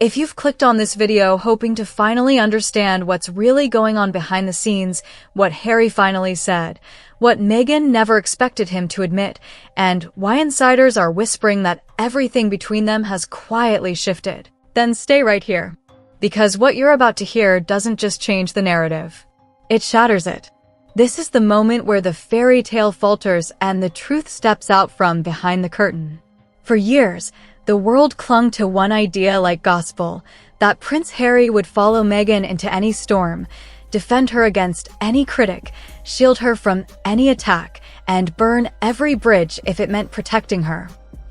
If you've clicked on this video hoping to finally understand what's really going on behind the scenes, what Harry finally said, what Meghan never expected him to admit, and why insiders are whispering that everything between them has quietly shifted, then stay right here. Because what you're about to hear doesn't just change the narrative. It shatters it. This is the moment where the fairy tale falters and the truth steps out from behind the curtain. For years, the world clung to one idea like gospel, that Prince Harry would follow Meghan into any storm, defend her against any critic, shield her from any attack, and burn every bridge if it meant protecting her.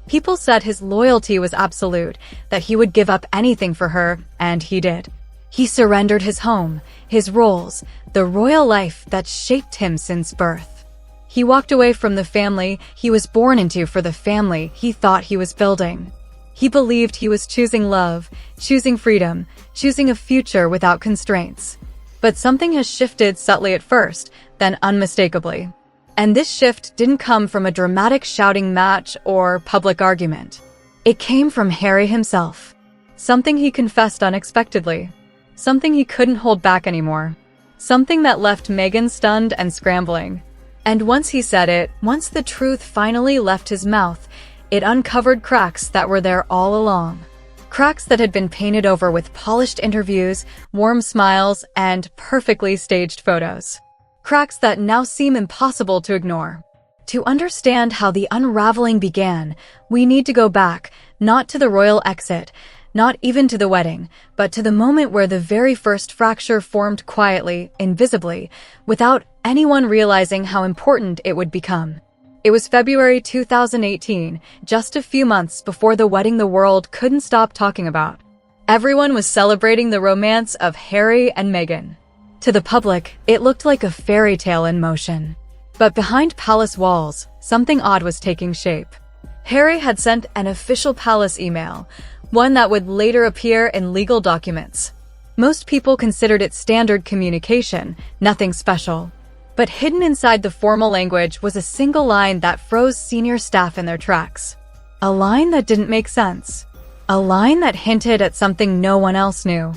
People said his loyalty was absolute, that he would give up anything for her, and he did. He surrendered his home, his roles, the royal life that shaped him since birth. He walked away from the family he was born into for the family he thought he was building. He believed he was choosing love, choosing freedom, choosing a future without constraints. But something has shifted subtly at first, then unmistakably. And this shift didn't come from a dramatic shouting match or public argument. It came from Harry himself. Something he confessed unexpectedly. Something he couldn't hold back anymore. Something that left Meghan stunned and scrambling. And once he said it, once the truth finally left his mouth, it uncovered cracks that were there all along. Cracks that had been painted over with polished interviews, warm smiles, and perfectly staged photos. Cracks that now seem impossible to ignore. To understand how the unraveling began, we need to go back, not to the royal exit, not even to the wedding, but to the moment where the very first fracture formed quietly, invisibly, without anyone realizing how important it would become. It was February 2018, just a few months before the wedding the world couldn't stop talking about. Everyone was celebrating the romance of Harry and Meghan. To the public, it looked like a fairy tale in motion. But behind palace walls, something odd was taking shape. Harry had sent an official palace email, one that would later appear in legal documents. Most people considered it standard communication, nothing special. But hidden inside the formal language was a single line that froze senior staff in their tracks. A line that didn't make sense. A line that hinted at something no one else knew.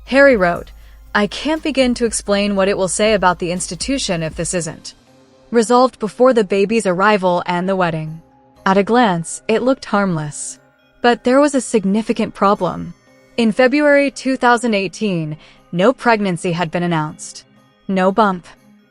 Harry wrote, "I can't begin to explain what it will say about the institution if this isn't resolved before the baby's arrival and the wedding." At a glance, it looked harmless. But there was a significant problem. In February 2018, no pregnancy had been announced. No bump.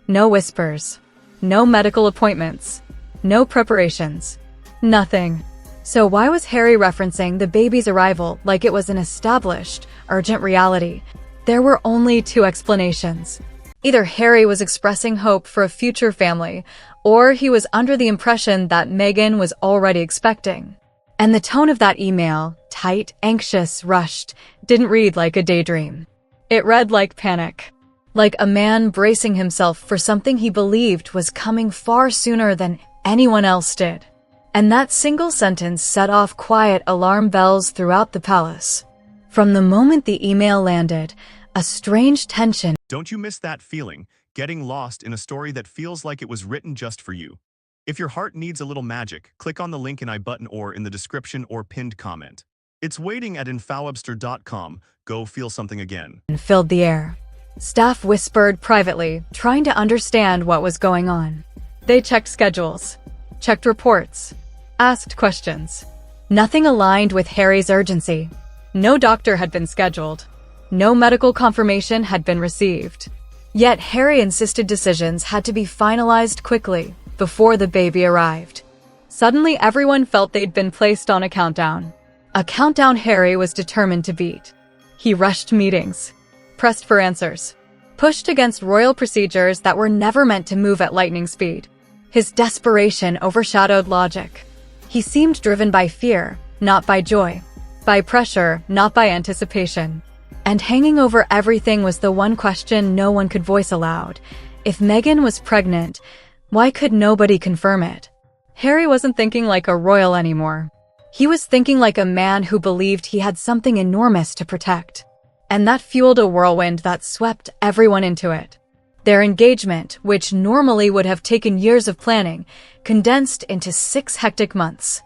No whispers. No medical appointments. No preparations. Nothing. So why was Harry referencing the baby's arrival like it was an established, urgent reality? There were only two explanations. Either Harry was expressing hope for a future family, or he was under the impression that Meghan was already expecting. And the tone of that email, tight, anxious, rushed, didn't read like a daydream. It read like panic. Like a man bracing himself for something he believed was coming far sooner than anyone else did. And that single sentence set off quiet alarm bells throughout the palace. From the moment the email landed, a strange tension. Don't you miss that feeling, getting lost in a story that feels like it was written just for you? If your heart needs a little magic, click on the link in I button or in the description or pinned comment. It's waiting at infowebster.com. Go feel something again. Filled the air. Staff whispered privately, trying to understand what was going on. They checked schedules, checked reports, asked questions. Nothing aligned with Harry's urgency. No doctor had been scheduled. No medical confirmation had been received. Yet Harry insisted decisions had to be finalized quickly, before the baby arrived. Suddenly everyone felt they'd been placed on a countdown. A countdown Harry was determined to beat. He rushed meetings. Pressed for answers, pushed against royal procedures that were never meant to move at lightning speed. His desperation overshadowed logic. He seemed driven by fear, not by joy, by pressure, not by anticipation. And hanging over everything was the one question no one could voice aloud. If Meghan was pregnant, why could nobody confirm it? Harry wasn't thinking like a royal anymore. He was thinking like a man who believed he had something enormous to protect. And that fueled a whirlwind that swept everyone into it. Their engagement, which normally would have taken years of planning, condensed into 6 hectic months.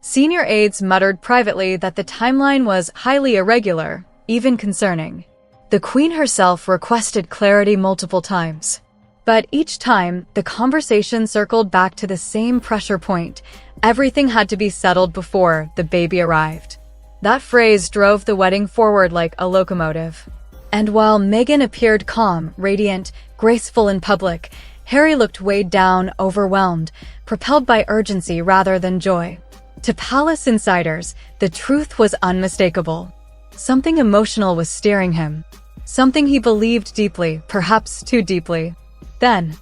Senior aides muttered privately that the timeline was highly irregular, even concerning. The Queen herself requested clarity multiple times. But each time, the conversation circled back to the same pressure point. Everything had to be settled before the baby arrived. That phrase drove the wedding forward like a locomotive. And while Meghan appeared calm, radiant, graceful in public, Harry looked weighed down, overwhelmed, propelled by urgency rather than joy. To palace insiders, the truth was unmistakable. Something emotional was steering him. Something he believed deeply, perhaps too deeply. Then,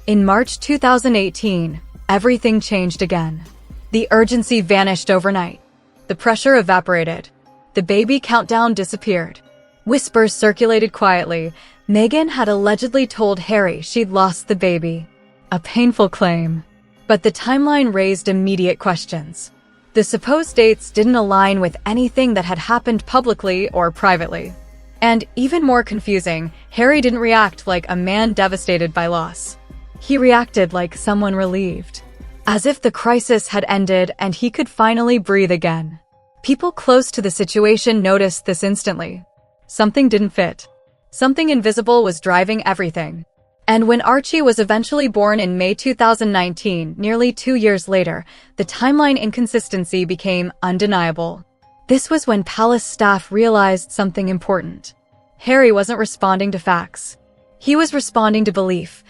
in March 2018, everything changed again. The urgency vanished overnight. The pressure evaporated. The baby countdown disappeared. Whispers circulated quietly. Meghan had allegedly told Harry she'd lost the baby. A painful claim. But the timeline raised immediate questions. The supposed dates didn't align with anything that had happened publicly or privately. And even more confusing, Harry didn't react like a man devastated by loss. He reacted like someone relieved. As if the crisis had ended and he could finally breathe again. People close to the situation noticed this instantly. Something didn't fit. Something invisible was driving everything. And when Archie was eventually born in May 2019, nearly 2 years later, the timeline inconsistency became undeniable. This was when palace staff realized something important. Harry wasn't responding to facts. He was responding to belief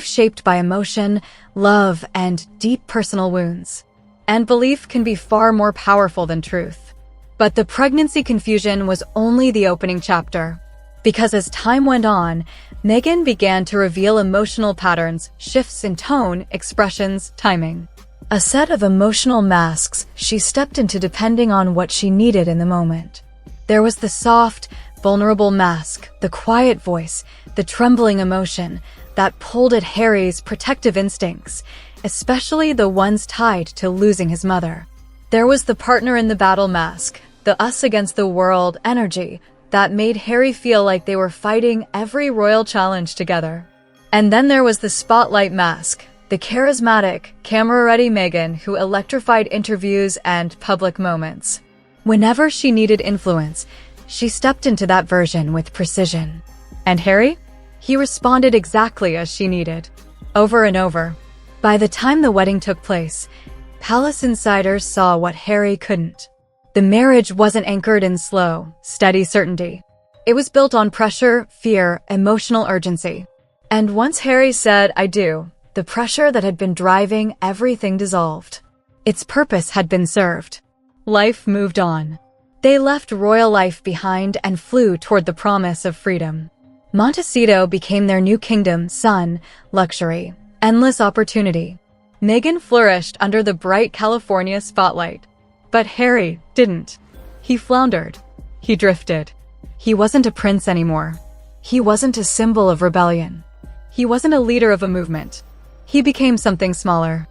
shaped by emotion, love, and deep personal wounds. And belief can be far more powerful than truth. But the pregnancy confusion was only the opening chapter. Because as time went on, Meghan began to reveal emotional patterns, shifts in tone, expressions, timing. A set of emotional masks she stepped into depending on what she needed in the moment. There was the soft, vulnerable mask, the quiet voice, the trembling emotion that pulled at Harry's protective instincts, especially the ones tied to losing his mother. There was the partner in the battle mask, the us against the world energy that made Harry feel like they were fighting every royal challenge together. And then there was the spotlight mask, the charismatic, camera-ready Meghan who electrified interviews and public moments. Whenever she needed influence, she stepped into that version with precision. And Harry? He responded exactly as she needed, over and over. By the time the wedding took place, palace insiders saw what Harry couldn't. The marriage wasn't anchored in slow, steady certainty. It was built on pressure, fear, emotional urgency. And once Harry said, "I do," the pressure that had been driving everything dissolved. Its purpose had been served. Life moved on. They left royal life behind and flew toward the promise of freedom. Montecito became their new kingdom, sun, luxury, endless opportunity. Meghan flourished under the bright California spotlight. But Harry didn't. He floundered. He drifted. He wasn't a prince anymore. He wasn't a symbol of rebellion. He wasn't a leader of a movement. He became something smaller,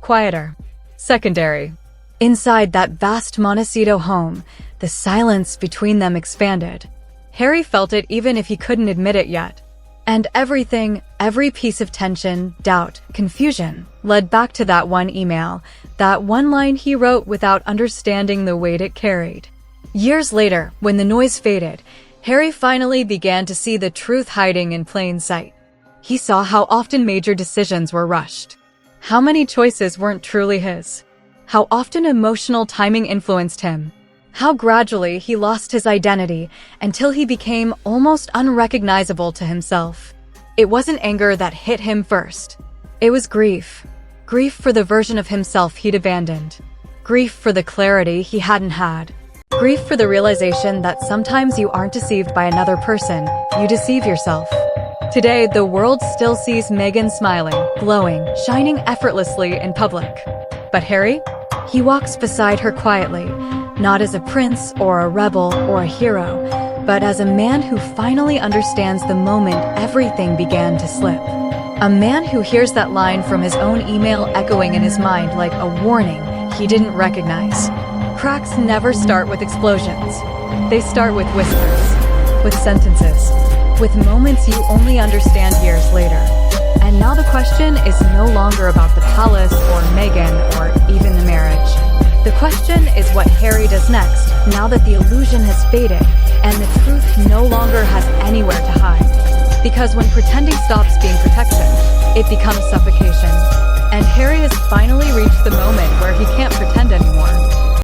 quieter, secondary. Inside that vast Montecito home, the silence between them expanded. Harry felt it even if he couldn't admit it yet. And everything, every piece of tension, doubt, confusion, led back to that one email, that one line he wrote without understanding the weight it carried. Years later, when the noise faded, Harry finally began to see the truth hiding in plain sight. He saw how often major decisions were rushed. How many choices weren't truly his. How often emotional timing influenced him. How gradually he lost his identity until he became almost unrecognizable to himself. It wasn't anger that hit him first. It was grief. Grief for the version of himself he'd abandoned. Grief for the clarity he hadn't had. Grief for the realization that sometimes you aren't deceived by another person, you deceive yourself. Today, the world still sees Meghan smiling, glowing, shining effortlessly in public. But Harry? He walks beside her quietly, not as a prince or a rebel or a hero, but as a man who finally understands the moment everything began to slip. A man who hears that line from his own email echoing in his mind like a warning he didn't recognize. Cracks never start with explosions. They start with whispers, with sentences, with moments you only understand years later. And now the question is no longer about the palace or Meghan or even the marriage. The question is what Harry does next, now that the illusion has faded and the truth no longer has anywhere to hide. Because when pretending stops being protection, it becomes suffocation. And Harry has finally reached the moment where he can't pretend anymore.